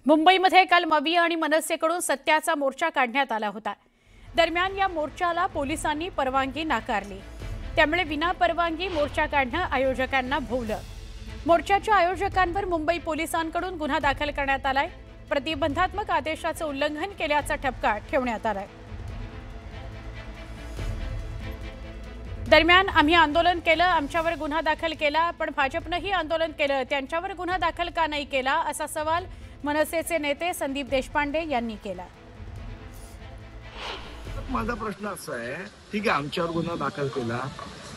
मुंबईमध्ये काल मविया आणि मनसेकडून सत्याचा मोर्चा काढण्यात आला होता। दरम्यान या मोर्चाला पोलिसांनी परवानगी नाकारली, त्यामुळे विनापरवानगी मोर्चा काढणं आयोजकांना भोवलं। मोर्चाच्या आयोजकांवर मुंबई पोलिसांकडून गुन्हा दाखल करण्यात आलाय। प्रतिबंधात्मक आदेशाचं उल्लंघन केल्याचा ठपका ठेवण्यात आलाय। दरम्यान आम्ही आंदोलन केलं, आमच्यावर गुन्हा दाखल केला, पण भाजपनेही आंदोलन केलं, त्यांच्यावर गुन्हा दाखल का नाही केला असा सवाल मनसेचे नेते संदीप देशपांडे यांनी केला। माझा प्रश्न असा आहे, ठीक आहे, आमच्यावर गुन्हा दाखल केला,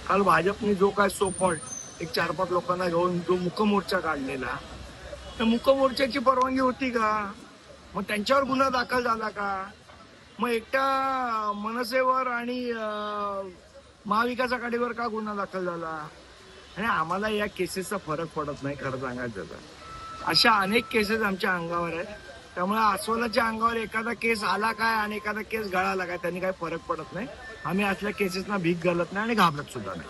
काल भाजपने जो काय सोपट एक 4-5 लोकांना घेऊन जो मुकमोर्चा काढलेला, त्या मुकमोर्चाची परवानगी होती का? मग त्यांच्यावर गुन्हा दाखल झाला का? मग एकट्या मनसेवर आणि महाविकास आघाडीवर का गुन्हा दाखल झाला? आणि आम्हाला या केसेसचा फरक पडत नाही, खरं सांगायचं तर अशा अनेक केसेस आमच्या अंगावर आहेत। त्यामुळे अस्वलाच्या अंगावर एखादा केस आला काय आणि एखादा केस गळाला काय त्यांनी काही फरक पडत नाही। आम्ही असल्या केसेसना भीक घालत नाही आणि घाबरत सुद्धा नाही।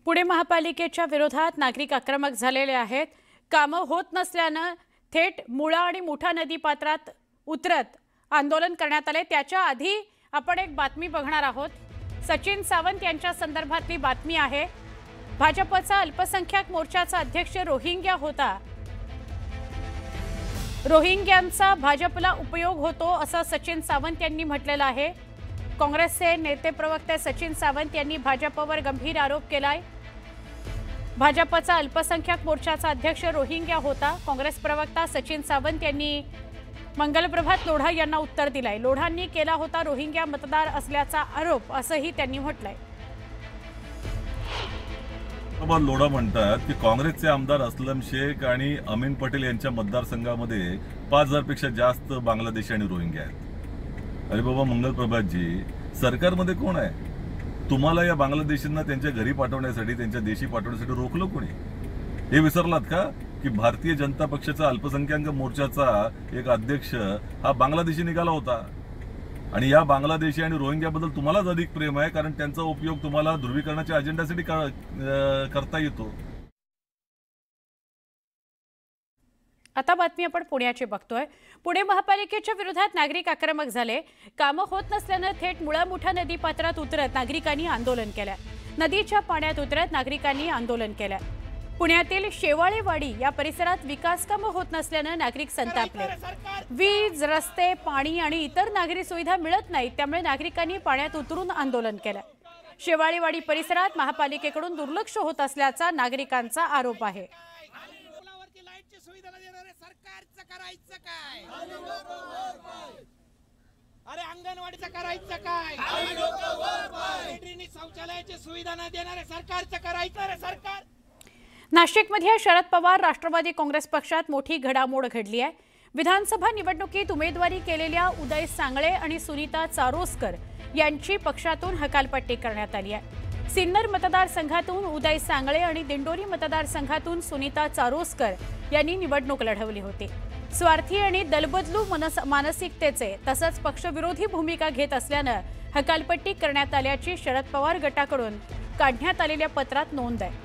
पुणे महापालिकेच्या विरोधात नागरिक आक्रमक झालेले आहेत। कामं होत नसल्यानं थेट मुळा आणि मुठा नदी पात्रात उतरत आंदोलन करण्यात आले। त्याच्या आधी आपण एक बातमी बघणार आहोत। सचिन सावंत यांच्या संदर्भातली बातमी आहे। भाजपचा अल्पसंख्याक मोर्चाचा अध्यक्ष रोहिंग्या होता। रोहिंग्यांचा भाजपला उपयोग होतो असं सचिन सावंत यांनी म्हटलेलं आहे। काँग्रेसचे नेते प्रवक्ते सचिन सावंत यांनी भाजपवर गंभीर आरोप केलाय। भाजपचा अल्पसंख्याक मोर्चाचा अध्यक्ष रोहिंग्या होता। काँग्रेस प्रवक्ता सचिन सावंत यांनी मंगलप्रभात लोढा यांना उत्तर दिलंय। लोढांनी केला होता रोहिंग्या मतदार असल्याचा आरोप असंही त्यांनी म्हटलंय। लोढा म्हणतात की काँग्रेसचे आमदार असलम शेख आणि अमीन पटेल यांच्या मतदारसंघामध्ये 5000 पेक्षा जास्त बांगलादेशी आणि रोहिंग्या आहेत। अरे बाबा मंगलप्रभातजी, सरकारमध्ये कोण आहे? तुम्हाला या बांगलादेशींना त्यांच्या घरी पाठवण्यासाठी, त्यांच्या देशी पाठवण्यासाठी रोखलं कोणी? हे विसरलात का की भारतीय जनता पक्षाचा अल्पसंख्याक मोर्चाचा एक अध्यक्ष हा बांगलादेशी निघाला होता आणि या बांगलादेशी आणि रोहिंग्याबद्दल तुम्हालाच अधिक प्रेम आहे, कारण त्यांचा उपयोग तुम्हाला ध्रुवीकरणाच्या अजेंडासाठी करता येतो। आता बातमी आपण पुण्याची बघतोय। पुणे महापालिकेच्या विरोधात नागरिक आक्रमक झाले। कामं होत नसल्यानं थेट मुळा मुठा नदी पात्रात उतरत नागरिकांनी आंदोलन केलं। नदीच्या पाण्यात उतरत नागरिकांनी आंदोलन केलं। पुण्यातील शेवाळेवाडी या परिसरात विकास कामं होत नसल्यानं नागरिक संतापले। वीज, रस्ते, पाणी आणि इतर नागरी सुविधा मिळत नाहीत, त्यामुळे नागरिकांनी पाण्यात उतरून आंदोलन केलं। शेवाळेवाडी परिसरात महापालिकेकडून दुर्लक्ष होत असल्याचा नागरिकांचा आरोप आहे। अरे अंगणवाडीचं करायचं काय? शौचालयाची सुविधा न देणारे सरकारचं करायचं रे सरकार। नाशिकमध्ये शरद पवार राष्ट्रवादी काँग्रेस पक्षात मोठी घडामोड घडली आहे। विधानसभा निवडणुकीत उमेदवारी केलेल्या उदय सांगळे आणि सुनीता चारोस्कर यांची पक्षातून हकालपट्टी करण्यात आली आहे। सिन्नर मतदारसंघातून उदय सांगळे आणि दिंडोरी मतदारसंघातून सुनीता चारोस्कर यांनी निवडणूक लढवली होती। स्वार्थी आणि दलबदलू मानसिकतेचे तसंच पक्षविरोधी भूमिका घेत असल्यानं हकालपट्टी करण्यात आल्याची शरद पवार गटाकडून काढण्यात आलेल्या पत्रात नोंद आहे।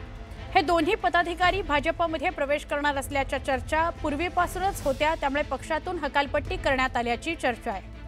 हे दोन्ही पदाधिकारी भाजपमध्ये प्रवेश करणार असल्याच्या चर्चा पूर्वीपासूनच होत्या, त्यामुळे पक्षातून हकालपट्टी करण्यात आल्याची चर्चा आहे।